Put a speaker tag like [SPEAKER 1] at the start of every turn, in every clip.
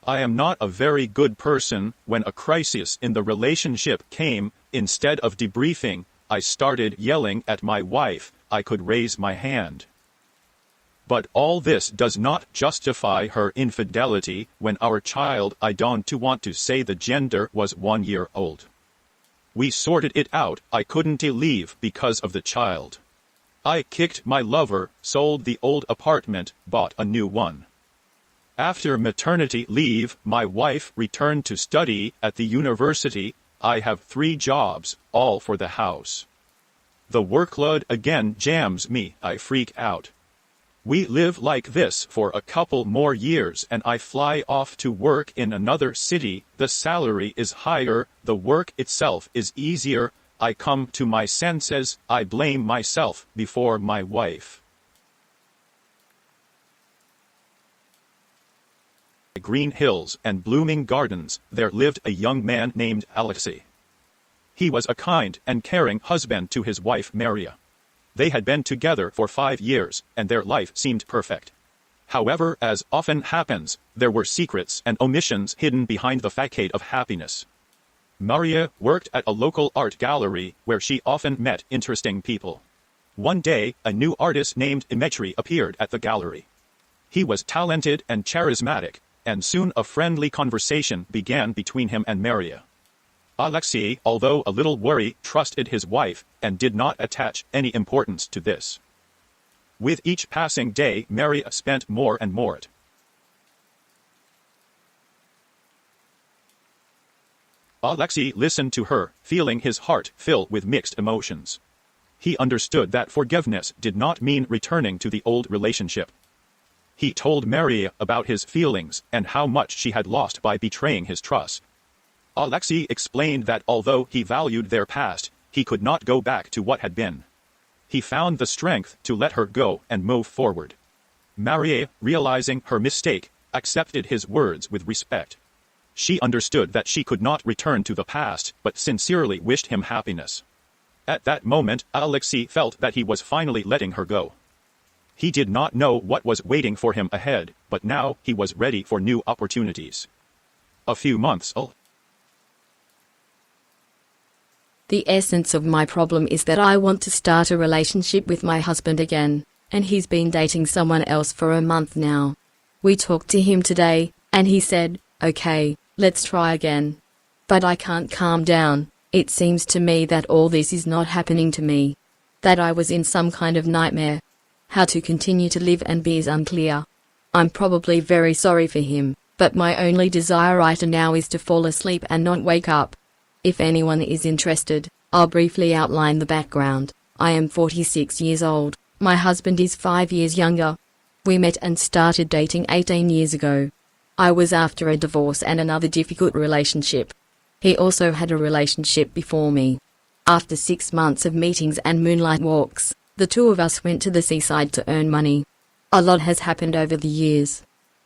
[SPEAKER 1] I am not a very good person. When a crisis in the relationship came, instead of debriefing, I started yelling at my wife. I could raise my hand. But all this does not justify her infidelity. When our child, I don't want to say the gender, was 1 year old. We sorted it out. I couldn't leave because of the child. I kicked my lover, sold the old apartment, bought a new one. After maternity leave, my wife returned to study at the university. I have 3 jobs, all for the house. The workload again jams me. I freak out. We live like this for a couple more years and I fly off to work in another city. The salary is higher, the work itself is easier. I come to my senses. I blame myself before my wife. Green hills and blooming gardens, there lived a young man named Alexei. He was a kind and caring husband to his wife Maria. They had been together for 5 years, and their life seemed perfect. However, as often happens, there were secrets and omissions hidden behind the facade of happiness. Maria worked at a local art gallery where she often met interesting people. One day, a new artist named Dmitry appeared at the gallery. He was talented and charismatic, and soon a friendly conversation began between him and Maria. Alexei, although a little worried, trusted his wife and did not attach any importance to this. With each passing day, Maria spent more and more. Alexei listened to her, feeling his heart fill with mixed emotions. He understood that forgiveness did not mean returning to the old relationship. He told Maria about his feelings and how much she had lost by betraying his trust. Alexei explained that although he valued their past, he could not go back to what had been. He found the strength to let her go and move forward. Maria, realizing her mistake, accepted his words with respect. She understood that she could not return to the past, but sincerely wished him happiness. At that moment, Alexei felt that he was finally letting her go. He did not know what was waiting for him ahead, but now he was ready for new opportunities. A few months later.
[SPEAKER 2] The essence of my problem is that I want to start a relationship with my husband again, and he's been dating someone else for a month now. We talked to him today, and he said, "Okay, let's try again." But I can't calm down. It seems to me that all this is not happening to me. That I was in some kind of nightmare. How to continue to live and be is unclear. I'm probably very sorry for him, but my only desire right now is to fall asleep and not wake up. If anyone is interested, I'll briefly outline the background. I am 46 years old. My husband is 5 years younger. We met and started dating 18 years ago. I was after a divorce and another difficult relationship. He also had a relationship before me. After 6 months of meetings and moonlight walks, the two of us went to the seaside to earn money. A lot has happened over the years.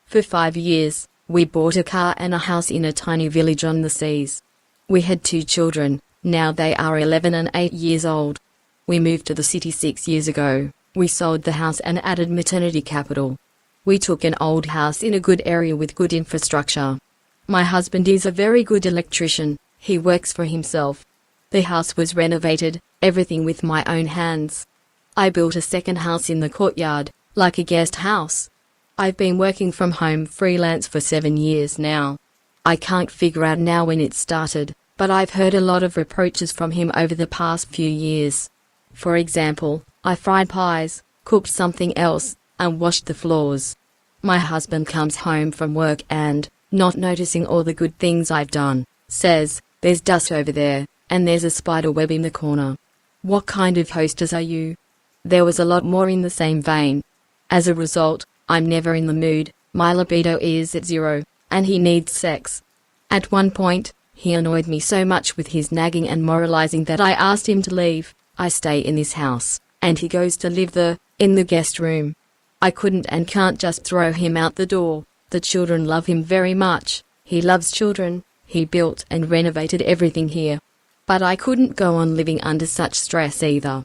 [SPEAKER 2] For 5 years, we bought a car and a house in a tiny village on the seas. We had 2 children, now they are 11 and 8 years old. We moved to the city 6 years ago. We sold the house and added maternity capital. We took an old house in a good area with good infrastructure. My husband is a very good electrician. He works for himself. The house was renovated, everything with my own hands. I built a second house in the courtyard, like a guest house. I've been working from home freelance for 7 years now. I can't figure out now when it started, but I've heard a lot of reproaches from him over the past few years. For example, I fried pies, cooked something else, and washed the floors. My husband comes home from work and, not noticing all the good things I've done, says, "There's dust over there, and there's a spider web in the corner. What kind of hostess are you?" There was a lot more in the same vein. As a result, I'm never in the mood, my libido is at 0, and he needs sex. At one point, he annoyed me so much with his nagging and moralizing that I asked him to leave. I stay in this house, and he goes to live in the guest room. I couldn't and can't just throw him out the door. The children love him very much. He loves children. He built and renovated everything here. But I couldn't go on living under such stress either.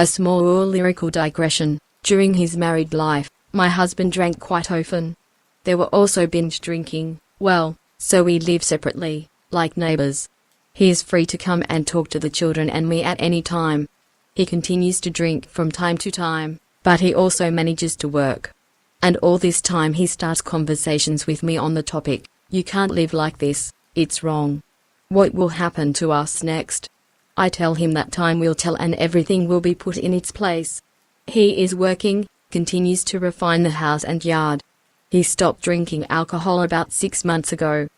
[SPEAKER 2] A small lyrical digression. During his married life, my husband drank quite often. There were also binge drinking. Well, so we live separately, like neighbors. He is free to come and talk to the children and me at any time. He continues to drink from time to time, but he also manages to work. And all this time he starts conversations with me on the topic, "You can't live like this, it's wrong. What will happen to us next?" I tell him that time will tell and everything will be put in its place. He is working, continues to refine the house and yard. He stopped drinking alcohol about 6 months ago.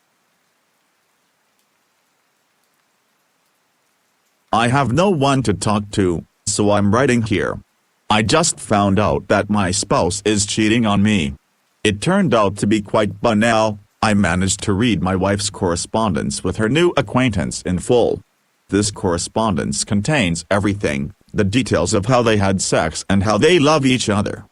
[SPEAKER 3] I have no one to talk to, so I'm writing here. I just found out that my spouse is cheating on me. It turned out to be quite banal. I managed to read my wife's correspondence with her new acquaintance in full. This correspondence contains everything, the details of how they had sex and how they love each other.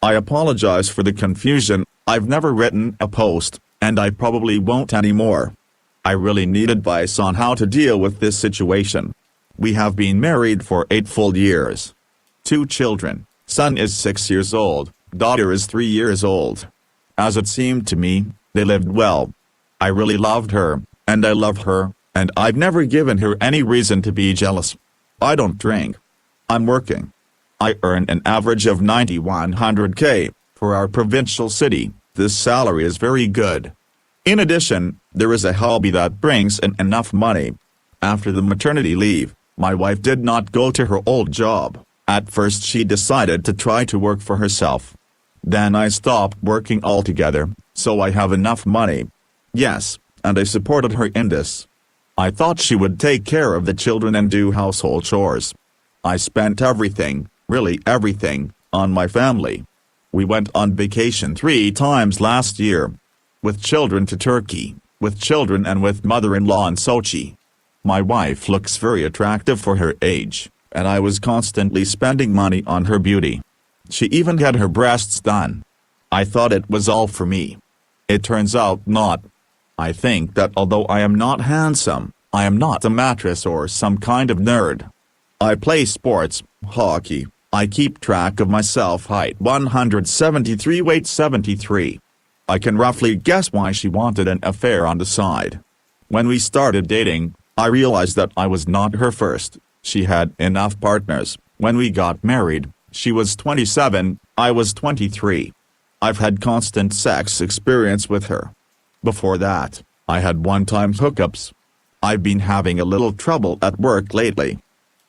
[SPEAKER 3] I apologize for the confusion. I've never written a post, and I probably won't anymore. I really need advice on how to deal with this situation. We have been married for 8 full years. 2 children, son is 6 years old, daughter is 3 years old. As it seemed to me, they lived well. I really loved her, and I love her, and I've never given her any reason to be jealous. I don't drink. I'm working. I earn an average of $9,100K. For our provincial city, this salary is very good. In addition, there is a hobby that brings in enough money. After the maternity leave, my wife did not go to her old job. At first she decided to try to work for herself. Then I stopped working altogether, so I have enough money. Yes, and I supported her in this. I thought she would take care of the children and do household chores. I spent everything, really everything, on my family. We went on vacation 3 times last year. With children to Turkey, with children and with mother-in-law in Sochi. My wife looks very attractive for her age, and I was constantly spending money on her beauty. She even had her breasts done. I thought it was all for me. It turns out not. I think that although I am not handsome, I am not a mattress or some kind of nerd. I play sports, hockey. I keep track of myself, height 173, weight 73. I can roughly guess why she wanted an affair on the side. When we started dating, I realized that I was not her first. She had enough partners. When we got married, she was 27, I was 23. I've had constant sex experience with her. Before that, I had one-time hookups. I've been having a little trouble at work lately.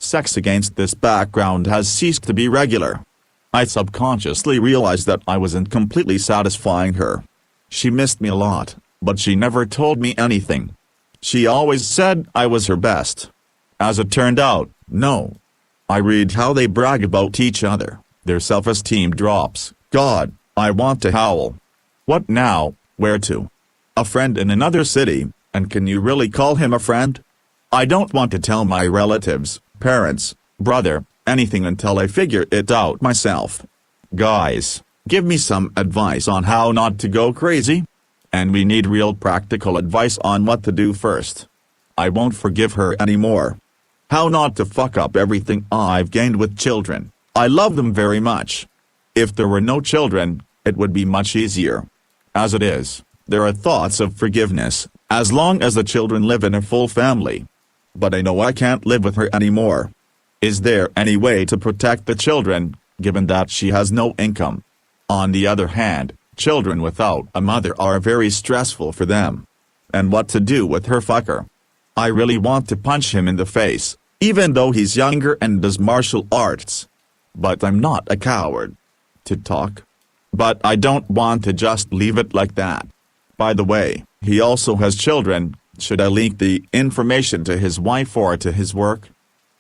[SPEAKER 3] Sex against this background has ceased to be regular. I subconsciously realized that I wasn't completely satisfying her. She missed me a lot, but she never told me anything. She always said I was her best. As it turned out, no. I read how they brag about each other. Their self-esteem drops. God, I want to howl. What now? Where to? A friend in another city, and can you really call him a friend? I don't want to tell my relatives, parents, brother, anything until I figure it out myself. Guys, give me some advice on how not to go crazy. And we need real practical advice on what to do first. I won't forgive her anymore. How not to fuck up everything I've gained with children. I love them very much. If there were no children, it would be much easier. As it is, there are thoughts of forgiveness, as long as the children live in a full family. But I know I can't live with her anymore. Is there any way to protect the children, given that she has no income? On the other hand, children without a mother are very stressful for them. And what to do with her fucker? I really want to punch him in the face, even though he's younger and does martial arts. But I'm not a coward. To talk. But I don't want to just leave it like that. By the way, he also has children. Should I leak the information to his wife or to his work?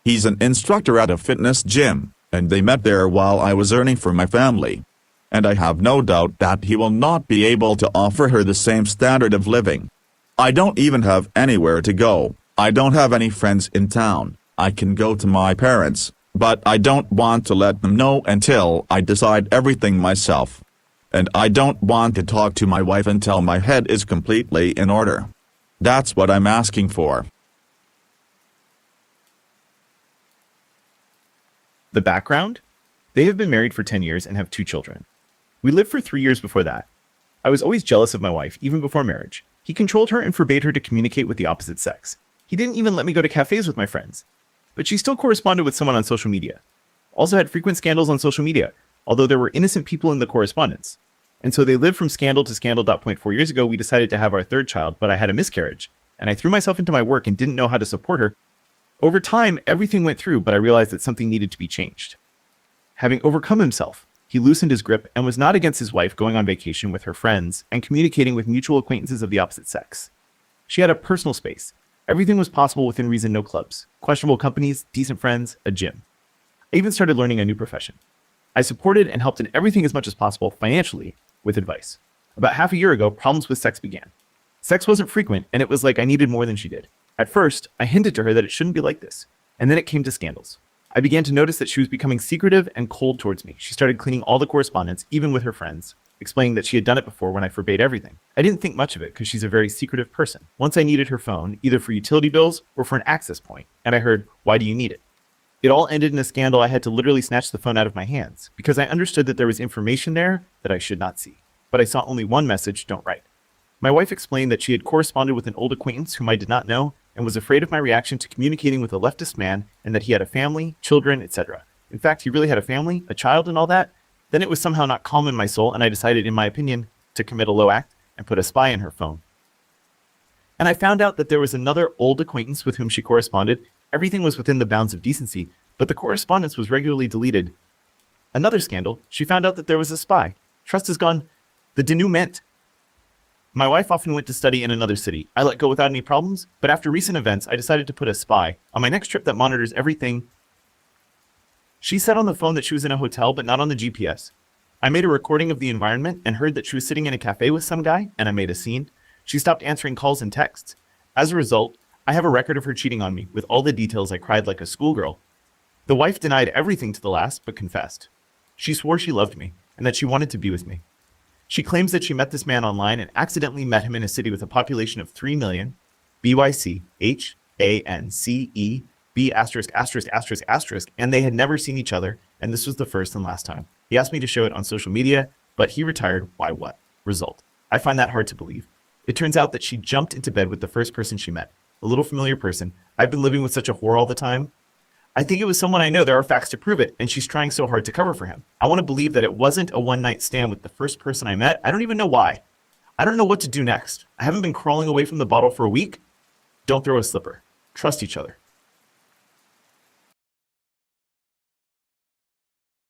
[SPEAKER 3] He's an instructor at a fitness gym, and they met there while I was earning for my family. And I have no doubt that he will not be able to offer her the same standard of living. I don't even have anywhere to go. I don't have any friends in town. I can go to my parents, but I don't want to let them know until I decide everything myself. And I don't want to talk to my wife until my head is completely in order. That's what I'm asking for.
[SPEAKER 4] The background? They have been married for 10 years and have 2 children. We lived for 3 years before that. I was always jealous of my wife, even before marriage. He controlled her and forbade her to communicate with the opposite sex. He didn't even let me go to cafes with my friends. But she still corresponded with someone on social media. Also had frequent scandals on social media, although there were innocent people in the correspondence. And so they lived from scandal to scandal. 4 years ago, we decided to have our third child, but I had a miscarriage, and I threw myself into my work and didn't know how to support her. Over time, everything went through, but I realized that something needed to be changed. Having overcome himself, he loosened his grip and was not against his wife going on vacation with her friends and communicating with mutual acquaintances of the opposite sex. She had a personal space. Everything was possible within reason, no clubs, questionable companies, decent friends, a gym. I even started learning a new profession. I supported and helped in everything as much as possible financially with advice. About half a year ago, problems with sex began. Sex wasn't frequent, and it was like I needed more than she did. At first, I hinted to her that it shouldn't be like this, and then it came to scandals. I began to notice that she was becoming secretive and cold towards me. She started cleaning all the correspondence, even with her friends, explaining that she had done it before when I forbade everything. I didn't think much of it because she's a very secretive person. Once I needed her phone, either for utility bills or for an access point, and I heard, "Why do you need it?" It all ended in a scandal. I had to literally snatch the phone out of my hands because I understood that there was information there that I should not see. But I saw only one message, "Don't write." My wife explained that she had corresponded with an old acquaintance whom I did not know and was afraid of my reaction to communicating with a leftist man and that he had a family, children, etc. In fact, he really had a family, a child, and all that. Then it was somehow not calm in my soul, and I decided, in my opinion, to commit a low act and put a spy in her phone. And I found out that there was another old acquaintance with whom she corresponded. Everything was within the bounds of decency, but the correspondence was regularly deleted. Another scandal, she found out that there was a spy. Trust is gone. The denouement. My wife often went to study in another city. I let go without any problems, but after recent events, I decided to put a spy on my next trip that monitors everything. She said on the phone that she was in a hotel, but not on the GPS. I made a recording of the environment and heard that she was sitting in a cafe with some guy, and I made a scene. She stopped answering calls and texts. As a result, I have a record of her cheating on me with all the details. I cried like a schoolgirl. The wife denied everything to the last, but confessed. She swore she loved me and that she wanted to be with me. She claims that she met this man online and accidentally met him in a city with a population of 3 million, BYC, HANCE, B asterisk asterisk asterisk asterisk, and they had never seen each other, and this was the first and last time. He asked me to show it on social media, but he retired. Why what? Result. I find that hard to believe. It turns out that she jumped into bed with the first person she met, a little familiar person. I've been living with such a whore all the time. I think it was someone I know. There are facts to prove it, and she's trying so hard to cover for him. I want to believe that it wasn't a one-night stand with the first person I met. I don't even know why. I don't know what to do next. I haven't been crawling away from the bottle for a week. Don't throw a slipper. Trust each other.